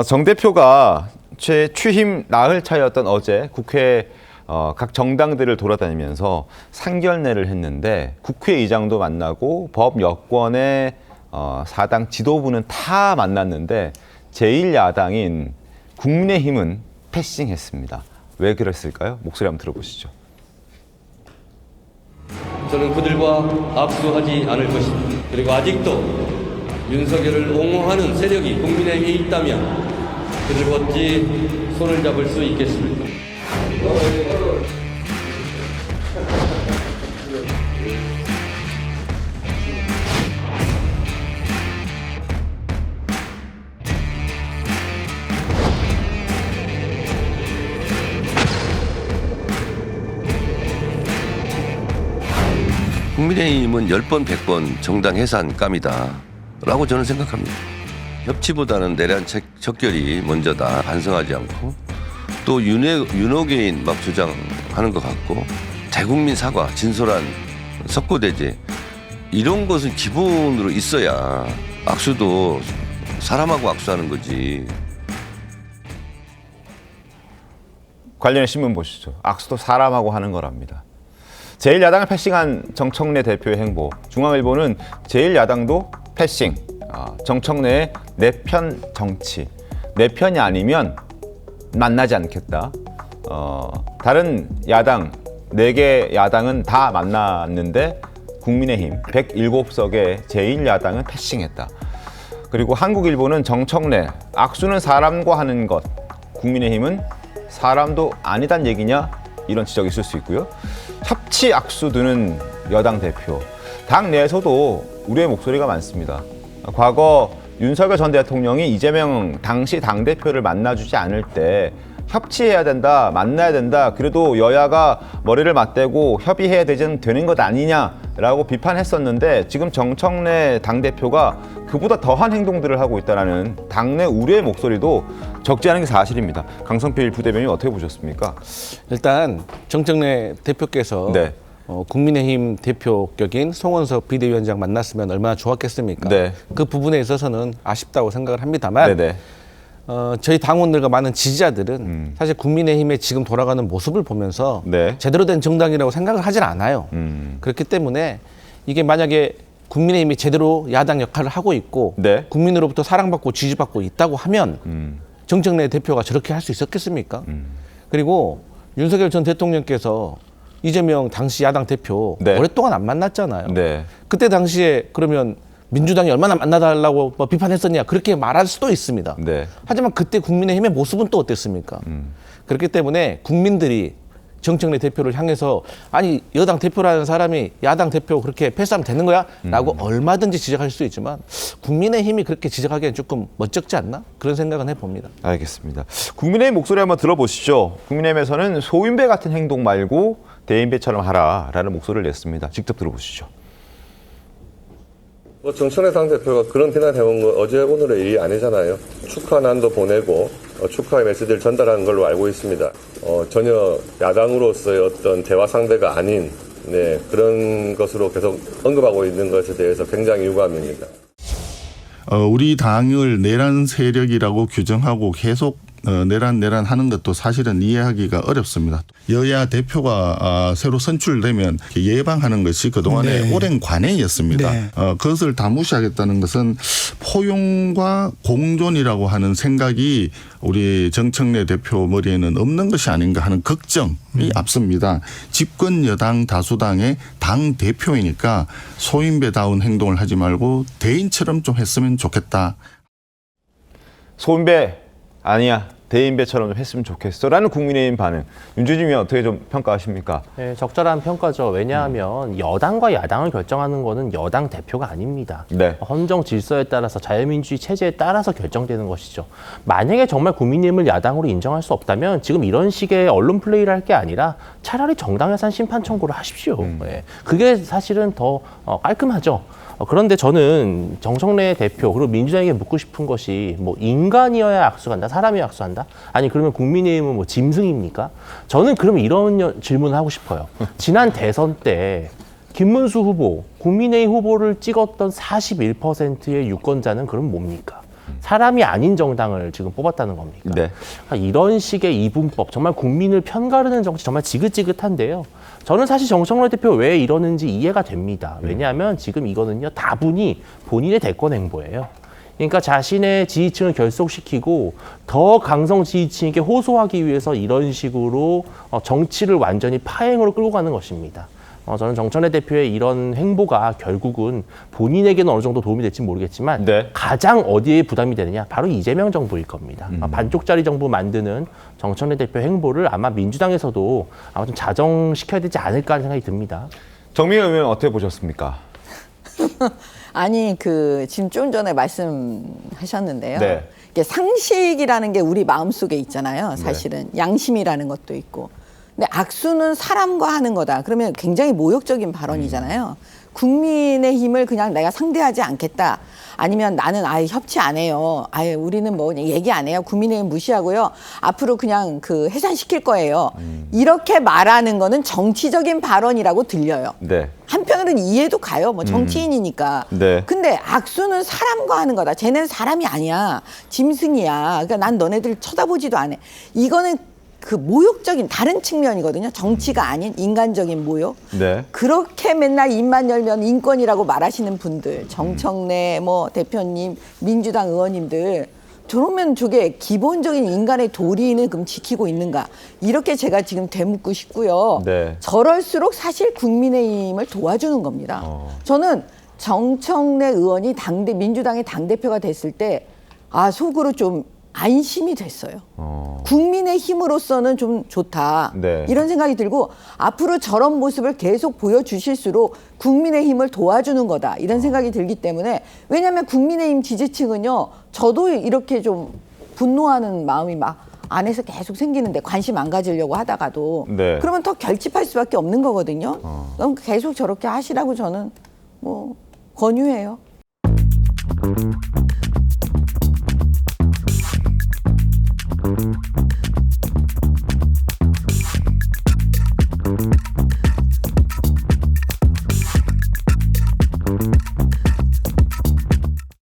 정 대표가 취임 나흘 차였던 어제 국회 각 정당들을 돌아다니면서 상견례를 했는데 국회의장도 만나고 법 여권의 사당 지도부는 다 만났는데 제1야당인 국민의힘은 패싱했습니다. 왜 그랬을까요? 목소리 한번 들어보시죠. 저는 그들과 악수하지 않을 것입니다. 그리고 아직도 윤석열을 옹호하는 세력이 국민의힘에 있다면 그들과 어찌 손을 잡을 수 있겠습니까? 국민의힘은 10번, 100번 정당 해산감이다 라고 저는 생각합니다. 협치보다는 내란 척결이 먼저다 반성하지 않고 또 윤호개인 막 주장하는 것 같고 대국민 사과, 진솔한 석고대죄 이런 것은 기본으로 있어야 악수도 사람하고 악수하는 거지. 관련해 신문 보시죠. 악수도 사람하고 하는 거랍니다. 제1야당을 패싱한 정청래 대표의 행보. 중앙일보는 제1야당도 패싱. 정청래의 내 편 정치. 내 편이 아니면 만나지 않겠다. 다른 야당, 4개 야당은 다 만났는데 국민의힘 107석의 제1야당은 패싱했다. 그리고 한국일보는 정청래, 악수는 사람과 하는 것. 국민의힘은 사람도 아니단 얘기냐? 이런 지적이 있을 수 있고요. 협치 악수 드는 여당 대표. 당 내에서도 우려의 목소리가 많습니다. 과거 윤석열 전 대통령이 이재명 당시 당대표를 만나주지 않을 때 협치해야 된다, 만나야 된다. 그래도 여야가 머리를 맞대고 협의해야 되는 것 아니냐라고 비판했었는데 지금 정청래 당대표가 그보다 더한 행동들을 하고 있다는 당내 우려의 목소리도 적지 않은 게 사실입니다. 강성필 부대변인 어떻게 보셨습니까? 일단 정청래 대표께서 네. 국민의힘 대표격인 송원석 비대위원장 만났으면 얼마나 좋았겠습니까? 네. 그 부분에 있어서는 아쉽다고 생각을 합니다만 네네. 저희 당원들과 많은 지지자들은 사실 국민의힘의 지금 돌아가는 모습을 보면서 네. 제대로 된 정당이라고 생각을 하질 않아요. 그렇기 때문에 이게 만약에 국민의힘이 제대로 야당 역할을 하고 있고 네. 국민으로부터 사랑받고 지지받고 있다고 하면 정청래 대표가 저렇게 할 수 있었겠습니까? 그리고 윤석열 전 대통령께서 이재명 당시 야당 대표 네. 오랫동안 안 만났잖아요. 네. 그때 당시에 그러면 민주당이 얼마나 만나달라고 비판했었냐 그렇게 말할 수도 있습니다. 네. 하지만 그때 국민의힘의 모습은 또 어땠습니까? 그렇기 때문에 국민들이 정청래 대표를 향해서 아니 여당 대표라는 사람이 야당 대표 그렇게 패스하면 되는 거야? 라고 얼마든지 지적할 수 있지만 국민의힘이 그렇게 지적하기엔 조금 멋쩍지 않나? 그런 생각은 해봅니다. 알겠습니다. 국민의힘 목소리 한번 들어보시죠. 국민의힘에서는 소인배 같은 행동 말고 대인배처럼 하라라는 목소리를 냈습니다. 직접 들어보시죠. 정청래 당대표가 그런 비난 해온 거 어제 오늘의 일이 아니잖아요. 축하난도 보내고 축하의 메시지를 전달하는 걸로 알고 있습니다. 전혀 야당으로서의 어떤 대화 상대가 아닌 그런 것으로 계속 언급하고 있는 것에 대해서 굉장히 유감입니다. 우리 당을 내란 세력이라고 규정하고 계속 내란 하는 것도 사실은 이해하기가 어렵습니다. 여야 대표가 새로 선출되면 예방하는 것이 그동안의 오랜 관행이었습니다. 네. 그것을 다 무시하겠다는 것은 포용과 공존이라고 하는 생각이 우리 정청래 대표 머리에는 없는 것이 아닌가 하는 걱정이 앞섭니다. 집권 여당 다수당의 당 대표이니까 소인배다운 행동을 하지 말고 대인처럼 좀 했으면 좋겠다. 소인배 아니야. 대인배처럼 좀 했으면 좋겠어라는 국민의힘 반응. 윤주진 의원 어떻게 좀 평가하십니까? 네, 적절한 평가죠. 왜냐하면 여당과 야당을 결정하는 거는 여당 대표가 아닙니다. 네. 헌정 질서에 따라서 자유민주주의 체제에 따라서 결정되는 것이죠. 만약에 정말 국민의힘을 야당으로 인정할 수 없다면 지금 이런 식의 언론 플레이를 할 게 아니라 차라리 정당 해산 심판 청구를 하십시오. 네. 그게 사실은 더 깔끔하죠. 그런데 저는 정청래 대표 그리고 민주당에게 묻고 싶은 것이 뭐 인간이어야 악수한다, 사람이 악수한다? 아니 그러면 국민의힘은 뭐 짐승입니까? 저는 그러면 이런 질문을 하고 싶어요. 지난 대선 때 김문수 후보, 국민의힘 후보를 찍었던 41%의 유권자는 그럼 뭡니까? 사람이 아닌 정당을 지금 뽑았다는 겁니까? 네. 그러니까 이런 식의 이분법, 정말 국민을 편가르는 정치 정말 지긋지긋한데요. 저는 사실 정청래 대표 왜 이러는지 이해가 됩니다. 왜냐하면 지금 이거는요, 다분히 본인의 대권 행보예요. 그러니까 자신의 지지층을 결속시키고 더 강성 지지층에게 호소하기 위해서 이런 식으로 정치를 완전히 파행으로 끌고 가는 것입니다. 저는 정청래 대표의 이런 행보가 결국은 본인에게는 어느 정도 도움이 될지 모르겠지만 네. 가장 어디에 부담이 되느냐? 바로 이재명 정부일 겁니다. 반쪽짜리 정부 만드는 정청래 대표 행보를 아마 민주당에서도 아마 좀 자정시켜야 되지 않을까 하는 생각이 듭니다. 정미애 의원 어떻게 보셨습니까? 아니 지금 좀 전에 말씀하셨는데요. 네. 이게 상식이라는 게 우리 마음속에 있잖아요. 사실은 양심이라는 것도 있고. 근데 악수는 사람과 하는 거다. 그러면 굉장히 모욕적인 발언이잖아요. 국민의힘을 그냥 내가 상대하지 않겠다. 아니면 나는 아예 협치 안 해요. 아예 우리는 뭐 얘기 안 해요. 국민의힘 무시하고요. 앞으로 그냥 해산시킬 거예요. 이렇게 말하는 거는 정치적인 발언이라고 들려요. 네. 한편으로는 이해도 가요. 뭐 정치인이니까. 네. 근데 악수는 사람과 하는 거다. 쟤는 사람이 아니야. 짐승이야. 그러니까 난 너네들 쳐다보지도 않아. 이거는 모욕적인 다른 측면이거든요. 정치가 아닌 인간적인 모욕. 네. 그렇게 맨날 입만 열면 인권이라고 말하시는 분들, 정청래 대표님, 민주당 의원님들, 저러면 저게 기본적인 인간의 도리는 그럼 지키고 있는가? 이렇게 제가 지금 되묻고 싶고요. 네. 저럴수록 사실 국민의힘을 도와주는 겁니다. 저는 정청래 의원이 민주당의 당대표가 됐을 때, 속으로 좀 안심이 됐어요. 국민의힘으로서는 좀 좋다. 네. 이런 생각이 들고 앞으로 저런 모습을 계속 보여주실수록 국민의힘을 도와주는 거다. 이런 생각이 들기 때문에 왜냐하면 국민의힘 지지층은요. 저도 이렇게 좀 분노하는 마음이 막 안에서 계속 생기는데 관심 안 가지려고 하다가도 네. 그러면 더 결집할 수밖에 없는 거거든요. 그럼 계속 저렇게 하시라고 저는 권유해요.